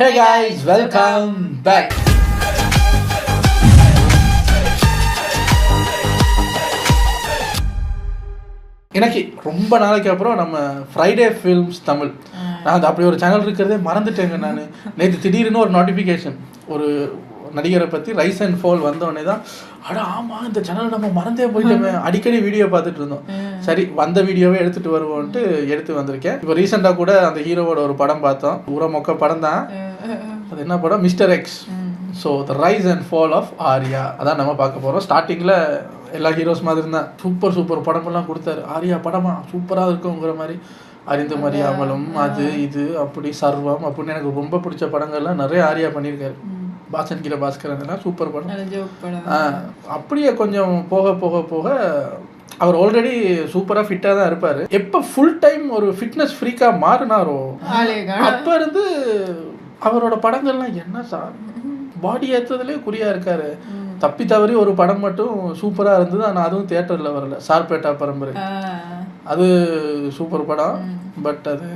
Hey guys, welcome back. எனக்கு ரொம்ப நாளைக்கு அப்புறம் நம்ம ஃப்ரைடே ஃபில்ம்ஸ் தமிழ், நான் அது அப்படி ஒரு சேனல் இருக்கிறதே மறந்துட்டேங்க. நான் நேற்று திடீர்னு ஒரு நோட்டிஃபிகேஷன், ஒரு நடிகரை பற்றி ரைஸ் அண்ட் ஃபால் வந்தோடனே தான், அட ஆமாம் இந்த சேனல் நம்ம மறந்தே போயிட்டோமே. அடிக்கடி வீடியோ பார்த்துட்டு இருந்தோம். சரி, வந்த வீடியோவே எடுத்துகிட்டு வருவோன்ட்டு எடுத்து வந்திருக்கேன். இப்போ ரீசெண்டாக கூட அந்த ஹீரோவோட ஒரு படம் பார்த்தோம், மொக்க படம் தான். அது என்ன படம்? Mister X. So the rise and fall of Arya அதான் நம்ம பார்க்க போகிறோம். ஸ்டார்டிங்கில் எல்லா ஹீரோஸ் மாதிரி இருந்தால் சூப்பர் படமெல்லாம் கொடுத்தாரு. ஆர்யா படமா சூப்பராக இருக்குங்கிற மாதிரி, அறிந்து மரியாமலும் அது இது அப்படி சர்வம் அப்படின்னு எனக்கு ரொம்ப பிடிச்ச படங்கள்லாம் நிறைய ஆர்யா பண்ணியிருக்காரு. பாசன் கீழே பாஸ்கரன் சூப்பர் படம். அப்படியே கொஞ்சம் போக போக போக அவர் ஆல்ரெடி சூப்பராக ஃபிட்டாக தான் இருப்பார். எப்போ ஃபுல் டைம் ஒரு ஃபிட்னஸ் ஃப்ரீக்காக மாறினாரோ அப்போ இருந்து அவரோட படங்கள்லாம் என்ன சார், பாடி ஏற்றதுலேயே குறியாக இருக்காரு. தப்பி தவறி ஒரு படம் மட்டும் சூப்பராக இருந்தது, ஆனால் அதுவும் தியேட்டரில் வரல, சார்பேட்டா பரம்பரை. அது சூப்பர் படம், பட் அது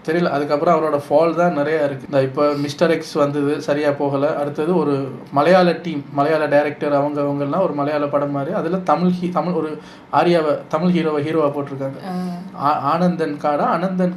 தெரியல. அதுக்கப்புறம் அவரோட ஃபால் தான் நிறையா இருக்குது. இப்போ மிஸ்டர் எக்ஸ் வந்தது, சரியாக போகலை. அடுத்தது ஒரு மலையாள டீம், மலையாள டைரக்டர், அவங்கெல்லாம் ஒரு மலையாள படம் மாதிரி, அதில் தமிழ் ஒரு ஆர்யாவை தமிழ் ஹீரோவாக போட்டிருக்காங்க. அனந்தன்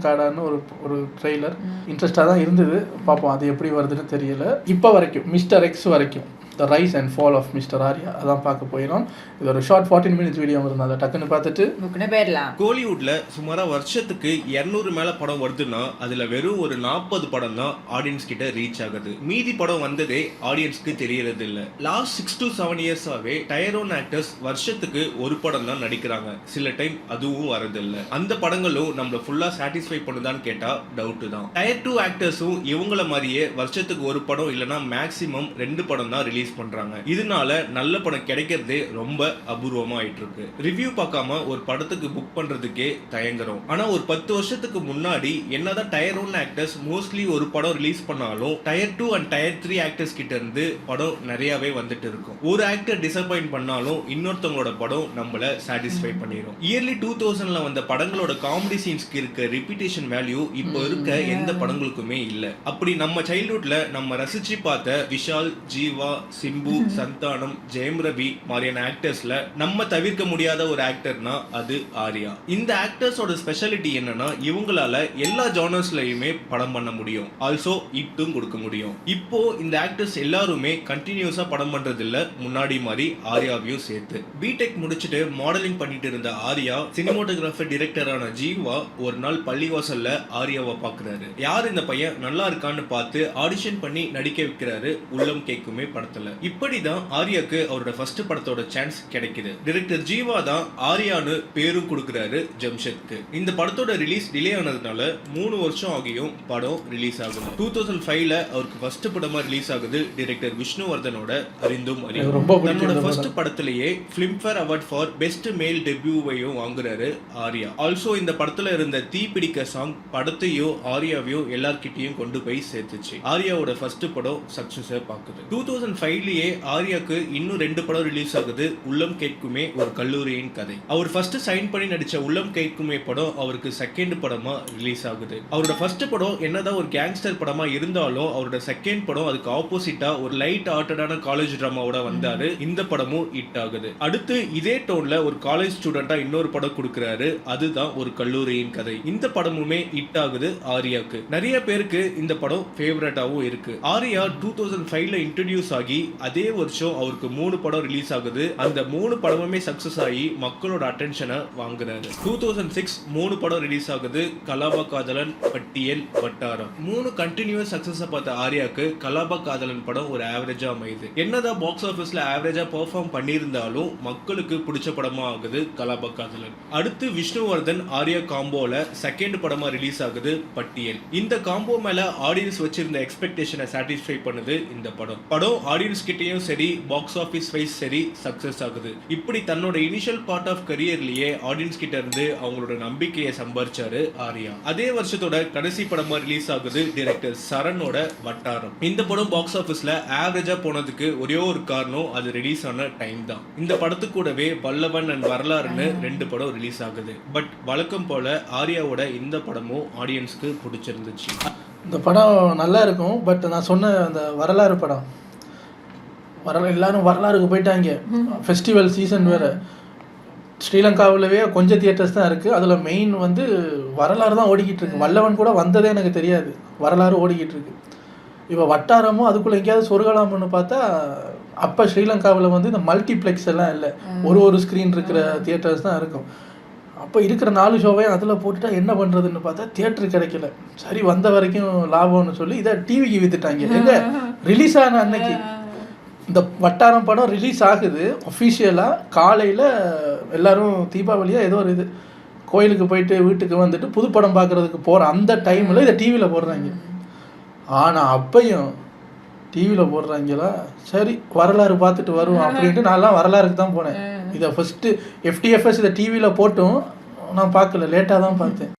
காடான்னு ஒரு ட்ரெய்லர் இன்ட்ரெஸ்டாக தான் இருந்தது. பார்ப்போம் அது எப்படி வருதுன்னு தெரியல. இப்போ வரைக்கும் மிஸ்டர் எக்ஸ் வரைக்கும் the rise and fall of mister Arya அதான் பார்க்க போயிடும். இது ஒரு ஷார்ட் 14 minutes வீடியோ இருந்தால் அதை டக்குன்னு பார்த்துட்டு போயிடலாம். கோலிவுட்ல சுமாரா வருஷத்துக்கு 200 மேல படம் வருதுன்னா அதுல வெறும் ஒரு 40 படம் தான் ஆடியன்ஸ் கிட்ட ரீச் ஆகுது. மீதி படம் வந்ததே ஆடியன்ஸ்க்கு தெரியறது இல்ல. லாஸ்ட் 6 to 7 இயர்ஸாவே டயர் ஒன் ஆக்டர்ஸ் வருஷத்துக்கு ஒரு படம் தான் நடிக்கிறாங்க. சில டைம் அதுவும் வரதில்லை. அந்த படங்களும் நம்மள ஃபுல்லா சாட்டிஸ்ஃபை பண்ணுதான்னு கேட்டா டவுட் தான். டயர் 2 ஆக்டர்ஸும் இவங்கள மாதிரியே வருஷத்துக்கு ஒரு படம் இல்லைன்னா மேக்சிமம் 2 படம் தான் ரிலீஸ் பண்றாங்க. இதனால நல்ல படம் கிடைக்கிறதே ரொம்ப அபூர்வமா ஆயிட்டு இருக்கு. ரிவ்யூ பார்க்காம ஒரு படத்துக்கு புக் பண்றதுக்கே தயங்குறோம். ஆனா ஒரு 10 வருஷத்துக்கு முன்னாடி என்னதான் டயர் 1 ஆக்டர்ஸ் மோஸ்ட்லி ஒரு படம் ரிலீஸ் பண்ணாலும் டயர் 2 அண்ட் டயர் 3 ஆக்டர்ஸ் கிட்ட இருந்து படம் நிறையவே வந்துட்டு இருக்கும். ஒரு ஆக்டர் டிசப்பாயிண்ட் பண்ணாலும் இன்னொருத்தவங்களோட படம் நம்மள சாட்டிஸ்ஃபை பண்ணிரும். இயர்லி 2000ல வந்த படங்களோட காமெடி சீன்ஸ்க்கு இருக்க ரிப்பீட்டேஷன் வேல்யூ இப்போ இருக்க எந்த படங்களுக்குமே இல்ல. அப்படி நம்ம சைல்ட்ஹுட்ல நம்ம ரசிச்சு பார்த்த விஷால், ஜீவா, சிம்பு, சந்தானம், ஜெயம் ரவி மாதிரியான ஆக்டர்ஸ்ல நம்ம தவிர்க்க முடியாத ஒரு ஆக்டர்னா அது ஆர்யா. இந்த ஆக்டர்ஸோட ஸ்பெஷாலிட்டி என்னன்னா இவங்களால எல்லா ஜானர்ஸ்லயுமே படம் பண்ண முடியும், ஆல்சோ ஹிட்டும் கொடுக்க முடியும். இப்போ இந்த ஆக்டர்ஸ் எல்லாருமே கண்டினியூஸா படம் பண்றது இல்ல, முன்னாடி மாதிரி ஆர்யாவையும் சேர்த்து. பிடெக் முடிச்சுட்டு மாடலிங் பண்ணிட்டு இருந்த ஆர்யா சினிமாட்டோகிராஃபர் டைரக்டரான ஜீவா ஒரு நாள் பள்ளிவாசல்ல ஆர்யாவை பாக்குறாரு. யார் இந்த பையன் நல்லா இருக்கான்னு பார்த்து ஆடிஷன் பண்ணி நடிக்க வைக்கிறாரு உள்ளம் கேக்குமே படத்துல. இப்படிதான் ஆர்யாக்கு அவரோட ஃபர்ஸ்ட் படத்தோட சான்ஸ் கிடைக்குது. டைரக்டர் ஜீவா தான் ஆர்யான்னு பேரும் கொடுக்கிறாரு ஜம்ஷெட்க்கு. இந்த படத்தோட ரிலீஸ் டிலே ஆனதுனால 3 வருஷம் ஆகியும் படம் ரிலீஸ் ஆகுது. 2005ல அவருக்கு ஃபர்ஸ்ட் படமா ரிலீஸ் ஆகுது டைரக்டர் விஷ்ணுவர்தனோட அறிந்தும் அறியும். தன்னோட ஃபர்ஸ்ட் படத்திலேயே Filmfare award for best male டெபியூவையும் வாங்குறாரு ஆர்யா. ஆல்சோ இந்த படத்துல இருந்த தீப்பிடிக்க சாங் படத்தையும் ஆர்யாவையும் எல்லார்கிட்டையும் கொண்டு போய் சேர்த்துச்சு. ஆர்யாவோட ஃபர்ஸ்ட் படம் சக்சஸ் பாக்குது. 2005லயே ஆர்யாக்கு இன்னும் 2 படம் ரிலீஸ் ஆகுது. உள்ளம் கேட்குமே ஒரு கல்லூரியின் கதை. அவர் ஃபர்ஸ்ட் சைன் பண்ணி நடிச்ச உள்ளம் கேட்குமே படம் அவருக்கு செகண்ட் படமா ரிலீஸ் ஆகுது. அவரோட ஃபர்ஸ்ட் படம் என்னதான் ஒரு கேங்ஸ்டர் படமா இருந்தாலும் அவரோட செகண்ட் படம் அதுக்கு ஆப்போசிட்டா ஒரு லைட் ஹார்ட்டடான காலேஜ் டிராமாவோட வந்தாரு. இந்த படமும் ஹிட் ஆகுது. அடுத்து இதே டோன்ல ஒரு காலேஜ் ஸ்டூடெண்டா இன்னொரு படம் கொடுக்கிறாரு, அதுதான் ஒரு கல்லூரியின் கதை. இந்த படமுமே ஹிட் ஆகுது ஆர்யாக்கு. நிறைய பேருக்கு இந்த படம் ஃபேவரட்டாவும் இருக்கு. ஆர்யா 2005ல இன்ட்ரோடியூஸ் ஆகி அதே வருஷம் அவருக்கு 3 படம் ரிலீஸ் ஆகுது. அந்த 3 படமுமே சக்சஸ் ஆகி மக்களோட அட்டென்ஷனை வாங்குறாரு. 2006 3 படம் ரிலீஸ் ஆகுது. கலாபா காதலன், பட்டியல், வட்டாரம். 3 கண்டினியூஸ் சக்சஸ் பார்த்த ஆர்யாக்கு கலாபா காதலன் படம் ஒரு ஆவரேஜா அமையுது. என்னதான் பாக்ஸ் ஆபீஸ்ல ஆவரேஜா பெர்ஃபார்ம் பண்ணியிருந்தாலும் மக்களுக்கு பிடிச்ச படமா ஆகுது கலாபா காதலன். அடுத்து விஷ்ணுவர்தன் ஆர்யா காம்போல செகண்ட் படமா ரிலீஸ் ஆகுது பட்டியல். இந்த காம்போ மேல ஆடியன்ஸ் வச்சிருந்த எக்ஸ்பெக்டேஷனை சாட்டிஸ்ஃபை பண்ணுது இந்த படம். ஆடியன்ஸ் கிட்டயும் சரி பாக்ஸ் ஆபீஸ் வைஸ் சரி சக்சஸ் ஆகுது. இப்படி தன்னோட இனிஷியல் பார்ட் ஆஃப் கரியர்லயே ஆடியன்ஸ் கிட்ட இருந்து அவங்களோட நம்பிக்கையை சம்பாரிச்சாரு ஆர்யா. அதே வருஷத்தோட கடைசி படமா ரிலீஸ் ஆகுது டைரக்டர் சரணோட வட்டாரம். இந்த படம் பாக்ஸ் ஆபீஸ்ல ஆவரேஜா போனதுக்கு ஒரே ஒரு காரணம் அது ரிலீஸ் ஆன டைம் தான். இந்த படத்துக்கு கூடவே பல்லவன் அண்ட் வரலாறுன்னு 2 படம் ரிலீஸ் ஆகுது. பட் வழக்கம் போல ஆர்யாவோட இந்த படமும் ஆடியன்ஸ்க்கு பிடிச்சிருந்துச்சு. இந்த படம் நல்லா இருக்கும். பட் நான் சொன்ன அந்த வரலாறு படம் எல்லாரும் வரலாறுக்கு போயிட்டாங்க. ஃபெஸ்டிவல் சீசன் வேறு. ஸ்ரீலங்காவிலவே கொஞ்சம் தியேட்டர்ஸ் தான் இருக்குது. அதில் மெயின் வந்து வரலாறு தான் ஓடிக்கிட்டு இருக்கு. வல்லவன் கூட வந்ததே எனக்கு தெரியாது. வரலாறு ஓடிக்கிட்டு இருக்கு. இப்போ வட்டாரமும் அதுக்குள்ளே எங்கேயாவது சொருகலாம்னு பார்த்தா அப்போ ஸ்ரீலங்காவில் வந்து இந்த மல்டிப்ளெக்ஸ் எல்லாம் இல்லை. ஒரு ஸ்க்ரீன் இருக்கிற தியேட்டர்ஸ் தான் இருக்கும். அப்போ இருக்கிற 4 ஷோவையும் அதில் போட்டுட்டா என்ன பண்ணுறதுன்னு பார்த்தா தியேட்டர் கிடைக்கல. சரி வந்த வரைக்கும் லாபம்னு சொல்லி இதை டிவிக்கு விற்றுட்டாங்க. எங்கே ரிலீஸ் ஆன அன்னைக்கு இந்த வட்டாரம் படம் ரிலீஸ் ஆகுது அஃபிஷியலாக. காலையில் எல்லோரும் தீபாவளியாக ஏதோ ஒரு இது கோயிலுக்கு போயிட்டு வீட்டுக்கு வந்துட்டு புது படம் பார்க்குறதுக்கு போகிற அந்த டைமில் இதை டிவியில் போடுறாங்க. ஆனால் அப்பையும் டிவியில் போடுறாங்களா, சரி வரலாறு பார்த்துட்டு வருவோம் அப்படின்ட்டு நான்லாம் வரலாறுக்கு தான் போனேன். இதை ஃபஸ்ட்டு FTFS இதை டிவியில் போட்டும் நான் பார்க்கல, லேட்டாக தான் பார்த்தேன்.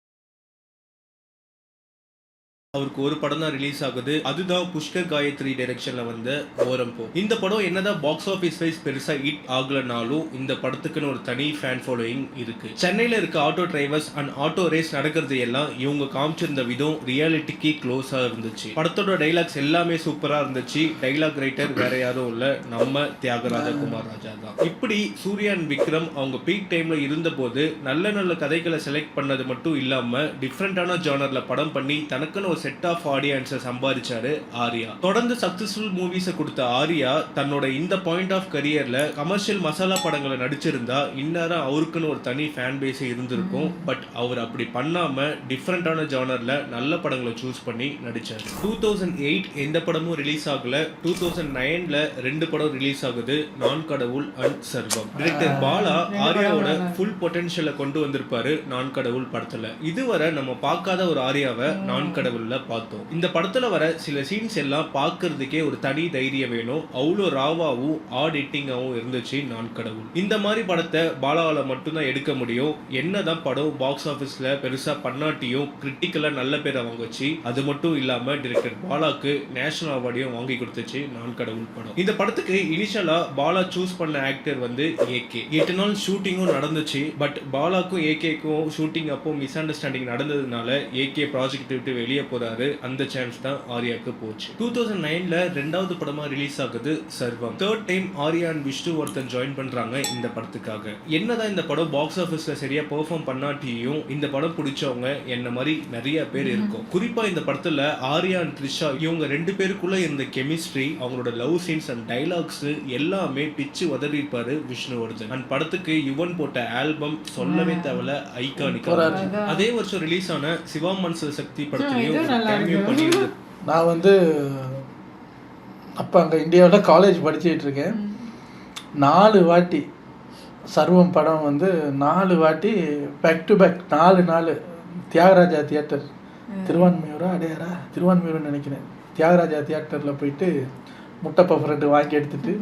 அவருக்கு ஒரு படம் தான் ரிலீஸ் ஆகுது. அதுதான் புஷ்கர் காயத்ரி டைரக்ஷன்ல வந்த ஓரம்போ. இந்த படம் என்னதான் பாக்ஸ் ஆஃபீஸ் வைஸ் பெருசா ஹிட் ஆகலனாலும் இந்த படத்துக்குன்னு ஒரு தனி ஃபேன் ஃபாலோயிங் இருக்கு. சென்னையில இருக்க auto drivers and auto race நடக்கிறது எல்லாம் இவங்க காமிச்சிருந்த விதம் ரியாலிட்டிக்கு க்ளோஸா இருந்துச்சு. படத்தோட டைலாக்ஸ் எல்லாமே சூப்பரா இருந்துச்சு. டைலாக் ரைட்டர் வேற யாரும் இல்ல, நம்ம தியாகராஜ குமார் ராஜா தான். இப்படி சூர்யா அண்ட் விக்ரம் அவங்க பீக் டைம்ல இருந்த போது நல்ல நல்ல கதைகளை செலக்ட் பண்ணது மட்டும் இல்லாம டிஃப்ரெண்டான ஜானர்ல படம் பண்ணி தனக்குன்னு ஒரு செட் ஆஃப் ஆடியன்ஸை சம்பாதிச்சாரு ஆர்யா. தொடர்ந்து சக்சஸ்ஃபுல் மூவிஸை கொடுத்த ஆர்யா தன்னோட இந்த பாயிண்ட் ஆஃப் கரியர்ல கமர்ஷியல் மசாலா படங்களை நடிச்சிருந்தா இந்நேரம் அவருக்குன்னு ஒரு தனி ஃபேன் பேஸே இருந்திருக்கும். பட் அவர் அப்படி பண்ணாம டிஃப்ரெண்டான ஜானர்ல நல்ல படங்களை சூஸ் பண்ணி நடிச்சாரு. 2008 எந்த படமும் ரிலீஸ் ஆகல. 2009ல 2 படம் ரிலீஸ் ஆகுது, நான் கடவுள் அண்ட் சர்வம். டைரக்டர் பாலா ஆர்யாவோட ஃபுல் பொட்டன்ஷியலை கொண்டு வந்திருப்பாரு நான் கடவுள் படத்துல. இதுவரை நம்ம பார்க்காத ஒரு ஆர்யாவை நான் கடவுள்ல பார்த்தோம். இந்த படத்துல வர சில சீன்ஸ் எல்லாம் பார்க்கிறதுக்கே ஒரு தனி தைரியம் வேணும். அவ்வளோ ராவாவும் ஆடிட்டிங்காகவும் இருந்துச்சு நான் கடவுள். இந்த மாதிரி படத்தை பாலாவால மட்டும்தான் எடுக்க முடியும். என்னதான் படம் பாக்ஸ் ஆஃபீஸ்ல பெருசா பண்ணாட்டியும் கிரிட்டிக்கலா நல்ல பேரை வாங்குச்சு. அது மட்டும் இல்லாம டைரக்டர் பாலாக்கு நேஷனல் அவார்டையும் வாங்கி கொடுத்துச்சு நான் கடவுள் படம். இந்த படத்துக்கு இனிஷியலா பாலா சூஸ் பண்ண ஆக்டர் வந்து AK. 8 நாள் ஷூட்டிங்கும் நடந்துச்சு. பட் பாலாக்கும் AKக்கும் ஷூட்டிங் அப்போ மிஸ் அண்டர்ஸ்டாண்டிங் நடந்ததுனால AK ப்ராஜெக்ட் விட்டு வெளியே போறாரு. அந்த சான்ஸ் தான் ஆர்யாக்கு போச்சு. 2009ல 2வது படமா ரிலீஸ் ஆகுது சர்வம். 3rd time Arya and Vishnuvardhan join பண்றாங்க இந்த படத்துக்காக. என்னதான் இந்த படம் பாக்ஸ் ஆஃபீஸ்ல சரியா பெர்ஃபார்ம் பண்ணாட்டியும் இந்த படம் பிடிச்சவங்க என்ன மாதிரி நிறைய பேர் இருக்கும். குறிப்பா இந்த படத்துல ஆர்யா அண்ட் த்ரிஷா இவங்க 2 பேருக்குள்ள இருந்த கெமிஸ்ட்ரி, அவங்களோட லவ் சீன்ஸ் அண்ட் டைலாக்ஸ் எல்லாமே பிச்சு உதறிப்பாரு விஷ்ணுவர்தன். அண்ட் படத்துக்கு யுவன் போட்ட ஆல்பம் சொல்லவே தேவையில்ல, ஐகானிக்கா. அதே வருஷம் ரிலீஸ் ஆன சிவா மன்சல் சக்தி படத்துலயும் நான் வந்து அப்போ அங்கே இந்தியாவில் காலேஜ் படிச்சுட்டு இருக்கேன். 4 வாட்டி சர்வம் படம் வந்து 4 வாட்டி பேக் டு பேக் 4 நாள் தியாகராஜா தியேட்டர், திருவான்மையூரா அடையாரா திருவான்மையூர்னு நினைக்கிறேன். தியாகராஜா தியேட்டரில் போயிட்டு முட்டை பஃப்ரெட்டு வாங்கி எடுத்துகிட்டு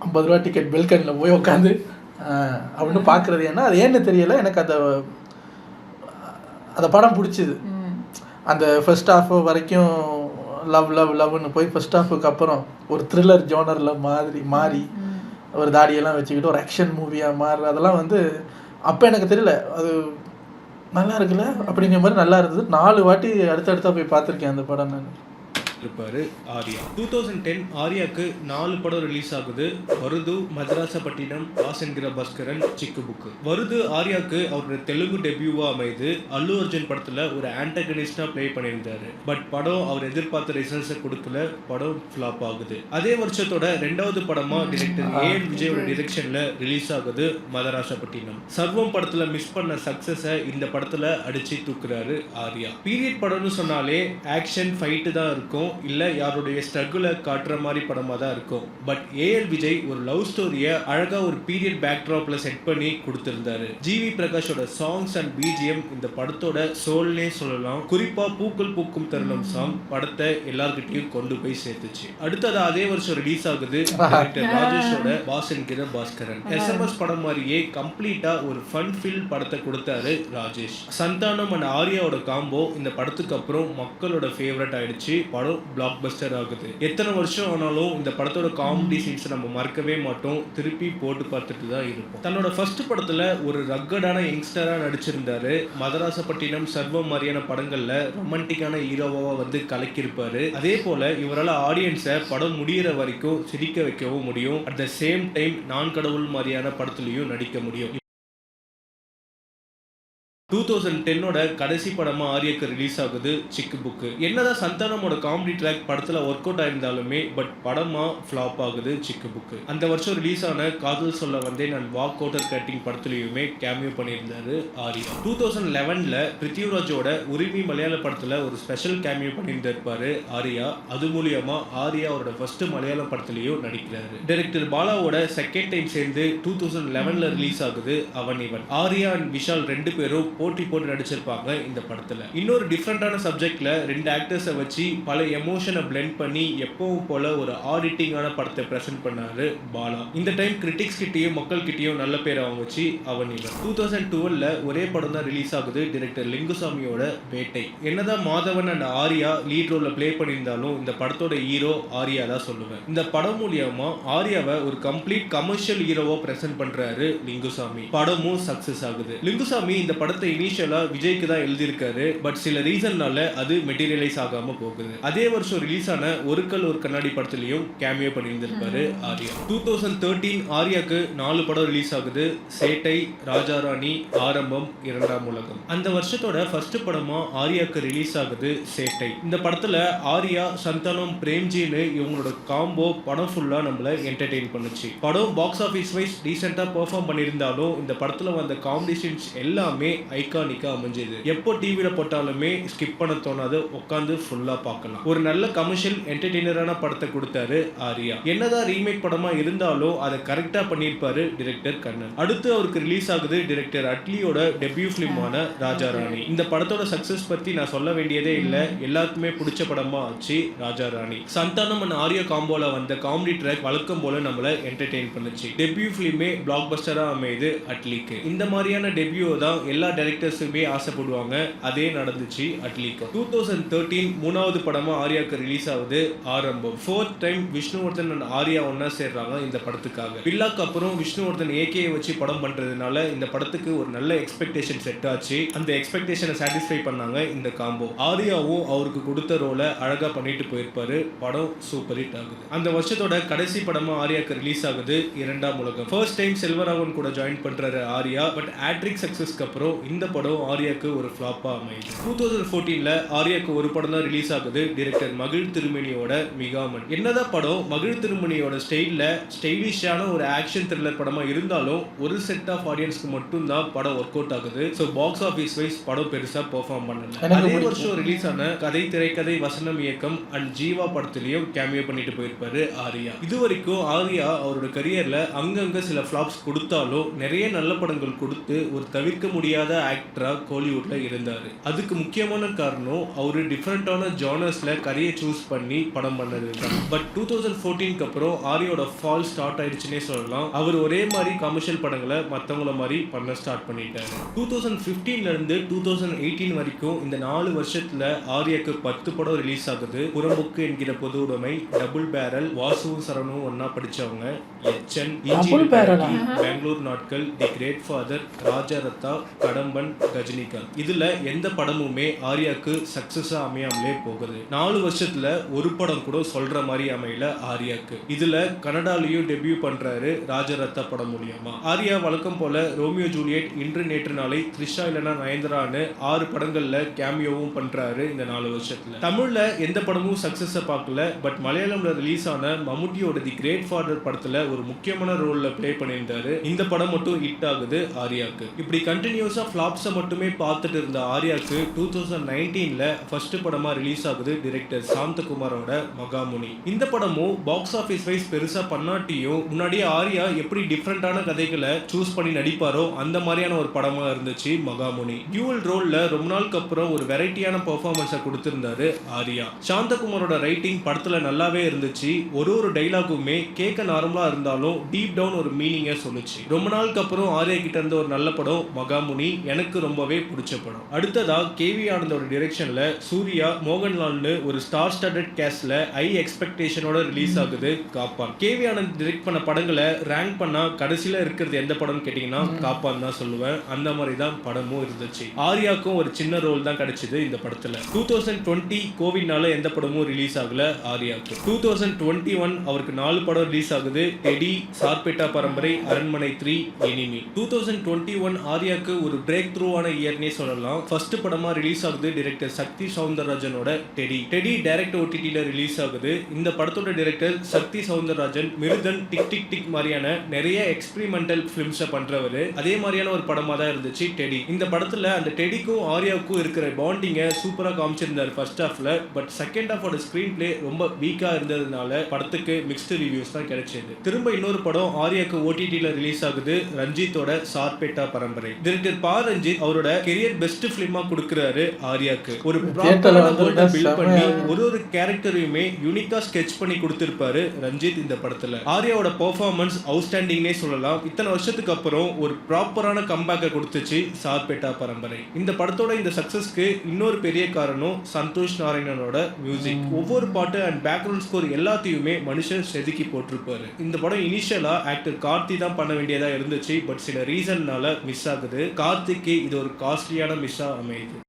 50 ரூபா டிக்கெட் பெல்கனில் போய் உட்காந்து அப்படின்னு பார்க்குறது. ஏன்னா அது ஏன்னு தெரியலை, எனக்கு அந்த படம் பிடிச்சிது. அந்த ஃபர்ஸ்ட் ஹாஃப் வரைக்கும் லவ்னு போய் ஃபர்ஸ்ட் ஹாஃபுக்கு அப்புறம் ஒரு த்ரில்லர் ஜோனரில் மாறி ஒரு தாடியெல்லாம் வச்சுக்கிட்டு ஒரு ஆக்ஷன் மூவியாக மாறுற அதெல்லாம் வந்து அப்போ எனக்கு தெரியல, அது நல்லா இருக்குல்ல அப்படிங்கிற மாதிரி நல்லா இருந்தது. 4 வாட்டி அடுத்தடுத்தா போய் பார்த்துருக்கேன் அந்த படம் நான். இருப்பாரு ஆர்யா. 2010 ஆர்யாக்கு 4 படம் ரிலீஸ் ஆகுது. வருது, மதராசப்பட்டினம், வாசன்கிற பாஸ்கரன், சிக்கு புக்கு. வருது ஆர்யாக்கு அவரோட தெலுங்கு டெபியூவா அமைது. அல்லு அர்ஜுன் படத்துல ஒரு ஆன்டகனிஸ்டா பிளே பண்ணியிருந்தாரு. பட் படம் அவர் எதிர்பார்த்த ரிசல்ட்ஸை கொடுக்கல, படம் ஃபிளாப் ஆகுது. அதே வருஷத்தோட 2வது படமா டைரக்டர் AN விஜயோட டிரெக்ஷன்ல ரிலீஸ் ஆகுது மதராசப்பட்டினம். சர்வம் படத்துல மிஸ் பண்ண சக்சஸை இந்த படத்துல அடிச்சு தூக்குறாரு ஆர்யா. பீரியட் படம்னு சொன்னாலே ஆக்ஷன் ஃபைட்டு தான் இருக்கும், இல்ல யாருடைய ஸ்ட்ரகிளை காட்டுற மாதிரி படமா தான் இருக்கும். பட் AL விஜய் ஒரு லவ் ஸ்டோரியை அழகா ஒரு பீரியட் பேக்ட்ராப்ல செட் பண்ணி கொடுத்திருந்தாரு. GV பிரகாஷோட சாங்ஸ் அண்ட் BGM இந்த படத்தோட சோல்னே சொல்லலாம். குறிப்பா பூக்கள் பூக்கும் தருணம் சாங் படத்தை எல்லார்கிட்டையும் கொண்டு போய் சேர்த்துச்சு. அடுத்தது அதே வருஷம் ரிலீஸ் ஆகுது டைரக்டர் ராஜேஷோட வாசன்கிற பாஸ்கரன். SMS படம் மாதிரியே கம்ப்ளீட்டா ஒரு ஃபன் ஃபில் படத்தை கொடுத்தாரு ராஜேஷ். சந்தானம் அண்ட் ஆர்யாவோட காம்போ இந்த படத்துக்கு அப்புறம் மக்களோட ஃபேவரட் ஆயிடுச்சு. படம் பிளாக் பஸ்டர் ஆகுது. எத்தனை வருஷம் ஆனாலும் இந்த படத்தோட காமெடி சீன்ஸ் நம்ம மறக்கவே மாட்டோம், திருப்பி போட்டு பார்த்துட்டு தான் இருப்போம். தன்னோட ஃபர்ஸ்ட் படத்துல ஒரு ரக்கடான யங்ஸ்டரா நடிச்சிருந்தாரு. மதராசப்பட்டினம், சர்வம் மாதிரியான படங்கள்ல ரொமான்டிக்கான ஹீரோவா வந்து கலக்கியிருப்பாரு. அதே போல இவரால் ஆடியன்ஸை படம் முடியிற வரைக்கும் சிரிக்க வைக்கவும் முடியும். அட் த சேம் டைம் நான் கடவுள் மாதிரியான படத்துலயும் நடிக்க முடியும். 2010ஓட கடைசி படமா ஆர்யாக்கு ரிலீஸ் ஆகுது சிக்கு புக்கு. என்னதான் சந்தானமோட காமெடி ட்ராக் படத்துல ஒர்க் அவுட் ஆயிருந்தாலுமே பட் படமா ஃபிளாப் ஆகுது சிக்கு புக்கு. அந்த வருஷம் ரிலீஸ் ஆன காதல் சொல்ல வந்தேன் நான் வாக் அவுட்டர் கட்டிங் படத்துலயுமே கேமியோ பண்ணியிருந்தாரு ஆர்யா. 2011ல பிருத்திவிராஜோட உரிமை மலையாள படத்துல ஒரு ஸ்பெஷல் கேமியோ பண்ணியிருந்திருப்பாரு ஆர்யா. அது மூலியமா ஆர்யா அவரோட ஃபர்ஸ்ட் மலையாள படத்துலயும் நடிக்கிறாரு. டைரக்டர் பாலாவோட செகண்ட் டைம் சேர்ந்து 2011ல ரிலீஸ் ஆகுது அவன் இவன். ஆர்யா அண்ட் விஷால் ரெண்டு பேரும் போட்டி போட்டு நடிச்சிருப்பாங்க இந்த படத்துல. இன்னொரு டிஃப்ரெண்டான சப்ஜெக்ட்ல ரெண்டு ஆக்டர்ஸை வச்சு பல எமோஷனை பிளெண்ட் பண்ணி எப்பவும் போல ஒரு ஆடிட்டிங்கான படத்தை பிரசன்ட் பண்ணாரு பாலா. இந்த டைம் கிரிட்டிக்ஸ் கிட்டயும் மக்கள் கிட்டயும் நல்ல பேர் அவங்க வச்சு அவன் இவன். 2012ல ஒரே படம் தான் ரிலீஸ் ஆகுது, டைரக்டர் லிங்குசாமியோட வேட்டை. என்னதான் மாதவன் அண்ட் ஆர்யா லீட் ரோல்ல பிளே பண்ணியிருந்தாலும் இந்த படத்தோட ஹீரோ ஆர்யா தான் சொல்லுவேன். இந்த படம் மூலியமா ஆர்யாவை ஒரு கம்ப்ளீட் கமர்ஷியல் ஹீரோவா பிரசன்ட் பண்றாரு லிங்குசாமி. படமும் சக்சஸ் ஆகுது. லிங்குசாமி இந்த படத்தை இனிஷியலா விஜய்க்கு தான் எழுதியிருக்காரு. பட் சில ரீசன்னால அது மெட்டீரியலைஸ் ஆகாம போகுது. அதே வருஷம் ரிலீஸ் ஆன ஒரு கல் ஒரு கண்ணாடி படத்துலயும் கேமியோ பண்ணியிருந்திருப்பாரு ஆர்யா. 2013 ஆர்யாக்கு 4 படம் ரிலீஸ் ஆகுது. சேட்டை, ராஜாராணி, ஆரம்பம், இரண்டாம் உலகம். அந்த வருஷத்தோட ஃபர்ஸ்ட் படமா ஆர்யாக்கு ரிலீஸ் ஆகுது சேட்டை. இந்த படத்துல ஆர்யா, சந்தானம், பிரேம்ஜின்னு இவங்களோட காம்போ படம் ஃபுல்லா நம்மள என்டர்டெயின் பண்ணுச்சு. படம் பாக்ஸ் ஆஃபீஸ் வைஸ் டீசெண்டா பெர்ஃபார்ம் பண்ணியிருந்தாலும் இந்த படத்துல வந்த காமெடி சீன்ஸ் எல்லாமே ஐகானிக்கா அமைஞ்சது. எப்போ டிவில போட்டாலுமே ஸ்கிப் பண்ண தோணாது, உட்காந்து ஃபுல்லா பார்க்கலாம். ஒரு நல்ல கமர்ஷியல் என்டர்டெய்னரான படத்தை கொடுத்தாரு ஆர்யா. என்னதான் ரீமேக் படமா இருந்தாலும் அதை கரெக்டா பண்ணியிருப்பாரு டைரக்டர் கண்ணன். அடுத்து அவருக்கு ரிலீஸ் ஆகுது டைரக்டர் அட்லியோட டெபியூ பிலிமான ராஜாராணி. இந்த படத்தோட சக்சஸ் பத்தி நான் சொல்ல வேண்டியதே இல்ல, எல்லாருக்குமே பிடிச்ச படமா ஆச்சு ராஜாராணி. சந்தானம் அண்ட் ஆர்யா காம்போல வந்த காமெடி ட்ராக் வழக்கம் போல நம்மள என்டர்டெயின் பண்ணுச்சு. டெபியூ பிலிமே பிளாக் பஸ்டரா அமையுது அட்லிக்கு. இந்த மாதிரியான டெபியூ தான் எல்லா டைரக்டர்ஸுமே ஆசைப்படுவாங்க, அதே நடந்துச்சு அட்லிக்கு. 2013 மூணாவது படமா ஆர்யாக்கு ரிலீஸ் ஆகுது ஆரம்பம். 4th time Vishnuvardhan and Arya ஒன்னா சேர்றாங்க இந்த படத்துக்காக. பில்லாக்கு அப்புறம் விஷ்ணுவர்தன் ஏகே வச்சு படம் பண்றதுனால இந்த படத்துக்கு ஒரு நல்ல எக்ஸ்பெக்டேஷன் செட் ஆச்சு. அந்த எக்ஸ்பெக்டேஷனை சாட்டிஸ்ஃபை பண்ணாங்க இந்த காம்போ. ஆர்யாவும் அவருக்கு கொடுத்த ரோலை அழகா பண்ணிட்டு போயிருப்பாரு. படம் சூப்பர் ஹிட் ஆகுது. அந்த வருஷத்தோட கடைசி படமா ஆர்யாக்கு ரிலீஸ் ஆகுது இரண்டாம் உலகம். ஃபர்ஸ்ட் டைம் செல்வராகவன் கூட ஜாயின் பண்றாரு ஆர்யா. பட் ஹேட்ரிக் சக்சஸ்க்கு அப்புறம் இந்த படம் ஆர்யாக்கு ஒரு ஃப்ளாப்பா அமையுது. 2014ல ஆர்யாக்கு ஒரு படம் தான் ரிலீஸ் ஆகுது, டைரக்டர் மகிழ் திருமணியோட மிகாமன். என்னதான் படம் மகிழ் திருமணியோட ஸ்டைல்ல ஸ்டைலிஷான ஒரு ஆக்ஷன் த்ரில்லர் படமா இருந்தாலும் ஒரு செட் ஆஃப் ஆடியன்ஸ்க்கு மட்டும் தான் படம் ஒர்க் அவுட் ஆகுது. ஸோ பாக்ஸ் ஆஃபீஸ் வைஸ் படம் பெருசா பெர்ஃபார்ம் பண்ணல. அதே வருஷம் ரிலீஸ் ஆன கதை, திரைக்கதை, வசனம், இயக்கம் அண்ட் ஜீவா படத்திலையும் கேமியோ பண்ணிட்டு போயிருப்பாரு ஆர்யா. இது வரைக்கும் ஆர்யா அவரோட கரியர்ல அங்கங்க சில ஃபிளாப்ஸ் கொடுத்தாலும் நிறைய நல்ல படங்கள் கொடுத்து ஒரு தவிர்க்க முடியாத ஆக்டரா கோலிவுட்ல இருந்தாரு. அதுக்கு முக்கியமான காரணம் அவரு டிஃப்ரெண்டான ஜானர்ஸ்ல கரியர் சூஸ் பண்ணி படம் பண்ணது தான். பட் 2014க்கு அப்புறம் ஆர்யோட ஃபால் ஸ்டார்ட் ஆயிடுச்சுன்னே சொல்லலாம். அவர் ஒரே மாதிரி கமர்ஷியல் படங்களை மற்றவங்கள மாதிரி பண்ண ஸ்டார்ட் பண்ணிட்டாரு. 2015ல இருந்து 2018 வரைக்கும் இந்த 4 வருஷத்துல ஆர்யாக்கு 10 படம் ரிலீஸ் ஆகுது. புறம்புக்கு என்கிற பொது உடைமை, டபுள் பேரல், வாசுவும் சரணும் ஒன்னா படிச்சவங்க, எச்சன், பெங்களூர் நாட்கள், தி கிரேட் ஃபாதர், ராஜரத்தா, கடம்பன், ரஜினிகாந்த். இதுல எந்த படமுமே ஆர்யாக்கு சக்சஸா அமையாமலே போகுது. 4 வருஷத்துல ஒரு படம் கூட சொல்ற மாதிரி அமையல ஆர்யாக்கு. இதுல கனடாலையும் டெபியூ பண்றாரு ராஜரத்தா படம் மூலியமா. ஆர்யா வழக்கம் போல ரோமியோ ஜூலியட், இன்று நேற்று நாளை, த்ரிஷா இல்லனா நயன்தாரான்னு 6 படங்கள்ல கேமியோவும் பண்றாரு இந்த 4 வருஷத்துல. தமிழ்ல எந்த படமும் சக்சஸ பார்க்கல. பட் மலையாளம்ல ரிலீஸ் ஆன மம்முட்டியோட தி கிரேட் ஃபாதர் படத்துல ஒரு முக்கியமான ரோல்ல பிளே பண்ணியிருந்தாரு. இந்த படம் மட்டும் ஹிட் ஆகுது ஆர்யாக்கு. இப்படி கண்டினியூஸா ஃபிளாப்ஸை மட்டுமே பார்த்துட்டு இருந்த ஆர்யாக்கு 2019ல ஃபர்ஸ்ட் படமா ரிலீஸ் ஆகுது டைரக்டர் சாந்தகுமாரோட மகாமுனி. இந்த படமும் பாக்ஸ் ஆஃபீஸ் வைஸ் பெருசா பண்ணாட்டியும் முன்னாடியே ஆர்யா எப்படி டிஃப்ரெண்டான கதைகளை சூஸ் பண்ணி நடிப்பாரோ அந்த மாதிரியான ஒரு படமா இருந்துச்சு மகாமுனி. டியூவல் ரோல்ல ரொம்ப நாளுக்கு அப்புறம் ஒரு வெரைட்டியான பெர்ஃபார்மன்ஸை கொடுத்திருந்தாரு ஆர்யா. சாந்தகுமாரோட ரைட்டிங் படத்துல நல்லாவே இருந்துச்சு. ஒரு டைலாகுமே கேட்க நார்மலா இருந்தாலும் டீப் டவுன் ஒரு மீனிங்கை சொல்லுச்சு. ரொம்ப நாளுக்கு அப்புறம் ஆர்யா கிட்ட இருந்த ஒரு நல்ல படம் மகாமுனி. எனக்கு ரொம்பவே பிடிச்ச படம். அடுத்ததா கேவி ஆனந்தோட டிரெக்ஷன்ல சூர்யா, மோகன்லால்னு ஒரு ஸ்டார் ஸ்டாண்டர்ட் கேஸ்ட்ல ஹை எக்ஸ்பெக்டேஷனோட ரிலீஸ் ஆகுது காப்பான். கேவி ஆனந்த் டிரெக்ட் பண்ண படங்களை ரேங்க் பண்ணா கடைசியில இருக்கிறது எந்த படம்னு கேட்டீங்கன்னா காப்பான் தான் சொல்லுவேன். அந்த மாதிரி தான் படமும் இருந்துச்சு. ஆர்யாக்கும் ஒரு சின்ன ரோல் தான் கிடைச்சது இந்த படத்துல. 2020 கோவிட்னால எந்த படமும் ரிலீஸ் ஆகல ஆர்யாவுக்கு. 2021 அவருக்கு 4 படம் ரிலீஸ் ஆகுது. டெடி, சார்பேட்டா பரம்பரை, அரண்மனை 3, எனிமி. 2021 ஆர்யாக்கு ஒரு பிரேக் த்ரூவான இயர்னே சொல்லலாம். ஃபர்ஸ்ட் படமா ரிலீஸ் ஆகுது டைரக்டர் சக்தி சௌந்தரராஜனோட டெடி. டெடி டைரக்ட் ஓடிடில ரிலீஸ் ஆகுது. இந்த படத்தோட director Shakti Soundararajan Miruthan, tick tick tick மாதிரியான நிறைய எக்ஸ்பெரிமெண்டல் ஃபிலிம்ஸை பண்றவரு. அதே மாதிரியான ஒரு படமா தான் இருந்துச்சு டெடி. இந்த படத்துல அந்த டெடிக்கும் ஆர்யாவுக்கும் இருக்கிற பாண்டிங்கை சூப்பரா காமிச்சிருந்தாரு ஃபர்ஸ்ட் ஹாஃப்ல. பட் செகண்ட் ஹாஃபோட ஸ்கிரீன் பிளே ரொம்ப வீக்கா இருந்ததுனால படத்துக்கு மிக்ஸ்டு ரிவ்யூஸ் தான் கிடைச்சது. திரும்ப இன்னொரு படம் ஆர்யாக்கு ஓடிடில ரிலீஸ் ஆகுது, ரஞ்சித்தோட சார்பேட்டா பரம்பரை. டைரக்டர் பா ரஞ்சித் அவரோட கெரியர் பெஸ்ட் ஃபிலிமா கொடுக்கிறாரு ஆர்யாக்கு. ஒரு ப்ராப்பரான வேர்ல்ட பில்ட் பண்ணி ஒரு கேரக்டரையுமே யூனிக்கா ஸ்கெட்ச் பண்ணி கொடுத்திருப்பாரு ரஞ்சித் இந்த படத்துல. ஆர்யாவோட பெர்ஃபார்மன்ஸ் அவுட்ஸ்டாண்டிங்னே சொல்லலாம். இத்தனை வருஷத்துக்கு அப்புறம் ஒரு ப்ராப்பரான கம்பேக்கை கொடுத்துச்சு சார்பேட்டா பரம்பரை. இந்த படத்தோட இந்த சக்சஸ்க்கு இன்னொரு பெரிய காரணம் சந்தோஷ் நாராயணனோட மியூசிக். ஒவ்வொரு பாட்டு அண்ட் பேக்ரவுண்ட் ஸ்கோர் எல்லாத்தையுமே மனுஷன் செதுக்கி போட்டிருப்பாரு. இந்த படம் இனிஷியலா ஆக்டர் கார்த்தி தான் பண்ண வேண்டியதா இருந்துச்சு. பட் சில ரீசன்னால மிஸ் ஆகுது. கார்த்திக்கு இது ஒரு காஸ்ட்லியான மிஸ்ஸா அமையுது.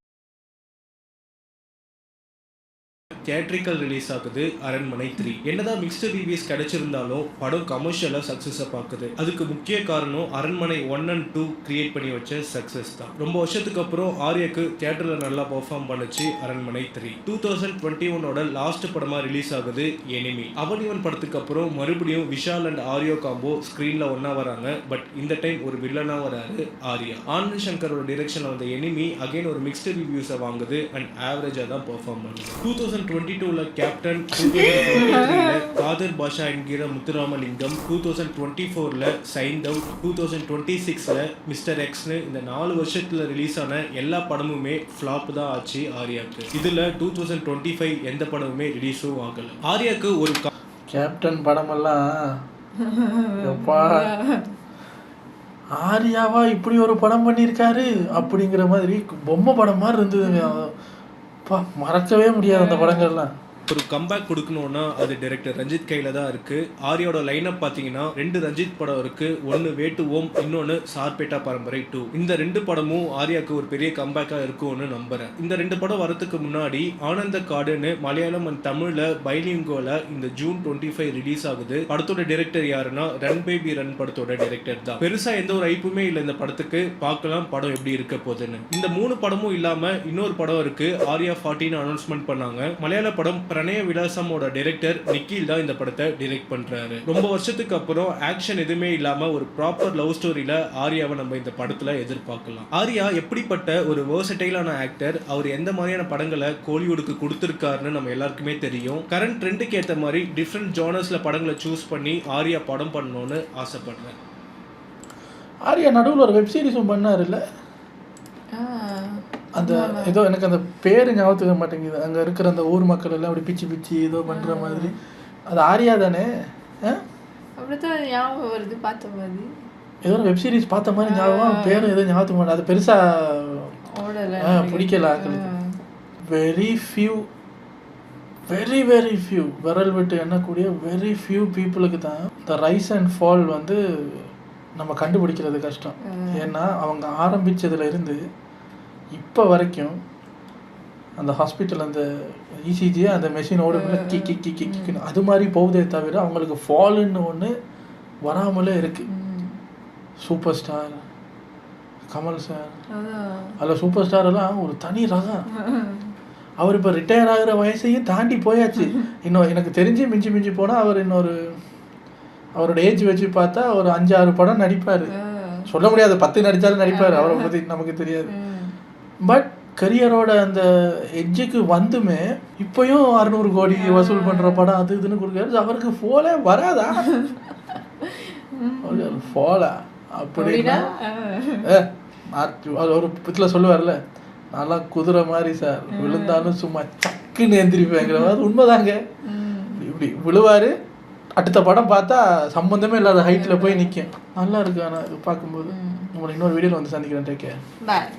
தியேட்ரிக்கல் ரிலீஸ் ஆகுது அரண்மனை 3. என்னதான் மிக்ஸ்டு ரிவ்யூஸ் கிடைச்சிருந்தாலும் படம் கமர்ஷியலா சக்சஸை பார்க்குது. அதுக்கு முக்கிய காரணம் அரண்மனை 1 and 2 கிரியேட் பண்ணி வச்ச சக்சஸ் தான். ரொம்ப வருஷத்துக்கு அப்புறம் ஆர்யாக்கு தியேட்டர்ல நல்லா பெர்ஃபார்ம் பண்ணுச்சு அரண்மனை 3. 2021ஓட லாஸ்ட் படமா ரிலீஸ் ஆகுது எனிமி. அவனிவன் படத்துக்கு அப்புறம் மறுபடியும் விஷால் அண்ட் ஆரியோ காம்போ ஸ்கிரீன்ல ஒன்னா வராங்க. பட் இந்த டைம் ஒரு வில்லனா வராரு ஆர்யா. ஆனந்த் சங்கரோட டிரெக்ஷன்ல வந்த எனிமி அகைன் ஒரு மிக்ஸ்டு ரிவ்யூஸை வாங்குது அண்ட் ஆவரேஜா தான் பெர்ஃபார்ம் பண்ணுது. 2022ல கேப்டன், 2023ல காதர் பாஷா என்கிற முத்துராமலிங்கம், 2024ல சைந்தவ், 2026ல மிஸ்டர் எக்ஸ்னு இந்த 4 வருஷத்துல ரிலீஸ் ஆன எல்லா படமுமே ஃபிளாப் தான் ஆச்சு ஆர்யாக்கு. இதுல 2025 எந்த படமுமே ரிலீஸும் ஆகல. ஆர்யாக்கு ஒரு கேப்டன் படமெல்லாம் ஆர்யாவா இப்படி ஒரு படம் பண்ணியிருக்காரு அப்படிங்கிற மாதிரி பொம்மை படம் மாதிரி இருந்ததுங்க. மறக்கவே முடியாது அந்த படங்கள்லாம். ஒரு கம்பேக் கொடுக்கணும்னா அது டைரக்டர் ரஞ்சித் கையில தான் இருக்கு. ஆர்யாவோட லைனப் பாத்தீங்கன்னா 2 ரஞ்சித் படம் இருக்கு. ஒன்னு வேட்டு ஓம், இன்னொன்னு சார்பேட்டா பரம்பரை 2. இந்த 2 படமும் ஆர்யாக்கு ஒரு பெரிய கம்பேக்கா இருக்கும்னு நம்புறேன். இந்த 2 படம் வரதுக்கு முன்னாடி ஆனந்த காடுன்னு மலையாளம் அண்ட் தமிழ்ல பைலிங்கோல இந்த ஜூன் 25 ரிலீஸ் ஆகுது. படத்தோட டைரக்டர் யாருன்னா ரன் பேபி ரன் படத்தோட டைரக்டர் தான். பெருசா எந்த ஒரு ஐப்புமே இல்லை இந்த படத்துக்கு. பார்க்கலாம் படம் எப்படி இருக்க போகுதுன்னு. இந்த 3 படமும் இல்லாம இன்னொரு படம் இருக்கு, ஆர்யா 40 அனௌன்ஸ்மெண்ட் பண்ணாங்க. மலையாள படம் பிரணய விலாசமோட டைரக்டர் நிக்கில் தான் இந்த படத்தை டைரக்ட் பண்றாரு. ரொம்ப வருஷத்துக்கு அப்புறம் ஆக்ஷன் எதுவுமே இல்லாம ஒரு ப்ராப்பர் லவ் ஸ்டோரியில ஆர்யாவை நம்ம இந்த படத்துல எதிர்பார்க்கலாம். ஆர்யா எப்படிப்பட்ட ஒரு வெர்சடைலான ஆக்டர், அவர் எந்த மாதிரியான படங்களை கோலிவுட்க்கு கொடுத்திருக்காருன்னு நம்ம எல்லாருக்குமே தெரியும். கரண்ட் ட்ரெண்டுக்கு ஏற்ற மாதிரி டிஃப்ரெண்ட் ஜானர்ஸ்ல படங்களை சூஸ் பண்ணி ஆர்யா படம் பண்ணணும்னு ஆசைப்படுறேன். ஆர்யா நடுவில் ஒரு வெப் சீரிஸும் பண்ணாரு இல்லை? அந்த ஏதோ எனக்கு அந்த பேரு ஞாபகத்துக்க மாட்டேங்குது. அங்கே இருக்கிற அந்த ஊர் மக்கள் எல்லாம் அப்படி பிச்சு பிச்சு ஏதோ பண்ணுற மாதிரி. அது ஆர்யா தானே? அப்படித்தான் ஞாபகம் வருது. பார்த்த மாதிரி ஏதோ ஒரு வெப் சீரிஸ் பார்த்த மாதிரி ஞாபகம். பேரும் ஏதோ ஞாபகத்துக்க மாட்டேன். அது பெருசாக பிடிக்கல ஆக்களுக்கு. வெரி ஃபியூ விரல் விட்டு எண்ணக்கூடிய வெரி ஃபியூ பீப்புளுக்கு தான் இந்த ரைஸ் அண்ட் ஃபால் வந்து நம்ம கண்டுபிடிக்கிறது கஷ்டம். ஏன்னா அவங்க ஆரம்பித்ததுல இருந்து இப்போ வரைக்கும் அந்த ஹாஸ்பிட்டல் அந்த இசிஜியை அந்த மெஷினோட கிக்குன்னு அது மாதிரி போகுதே தவிர அவங்களுக்கு ஃபாலுன்னு ஒன்று வராமலே இருக்குது. சூப்பர் ஸ்டார் கமல் சார், அதில் சூப்பர் ஸ்டார் எல்லாம் ஒரு தனி ரகம். அவர் இப்போ ரிட்டையர் ஆகிற வயசையும் தாண்டி போயாச்சு. இன்னும் எனக்கு தெரிஞ்சு மிஞ்சி போனால் அவர் இன்னொரு அவரோட ஏஜ் வச்சு பார்த்தா ஒரு 5-6 படம் நடிப்பார். சொல்ல முடியாது 10 நடித்தாலும் நடிப்பார். அவரை பற்றி நமக்கு தெரியாது. பட் கரியரோட அந்த எட்ஜுக்கு வந்துமே இப்போயும் 600 கோடி வசூல் பண்ணுற படம் அது இதுன்னு கொடுக்குறாரு. அவருக்கு ஃபோலே வராதா? ஃபோலா அப்படின்னா ஒரு இதில் சொல்லுவார்ல, நல்லா குதிரை மாதிரி சார், விழுந்தாலும் சும்மா சக்குன்னு எந்திரிப்பேங்கிற மாதிரி. உண்மைதாங்க. இப்படி விழுவார், அடுத்த படம் பார்த்தா சம்மந்தமே இல்லாத ஹைட்டில் போய் நிற்கும். நல்லா இருக்கு. ஆனால் இது பார்க்கும்போது உங்களை இன்னொரு வீடியோவில் வந்து சந்திக்கிறேன். Take care. பாய்.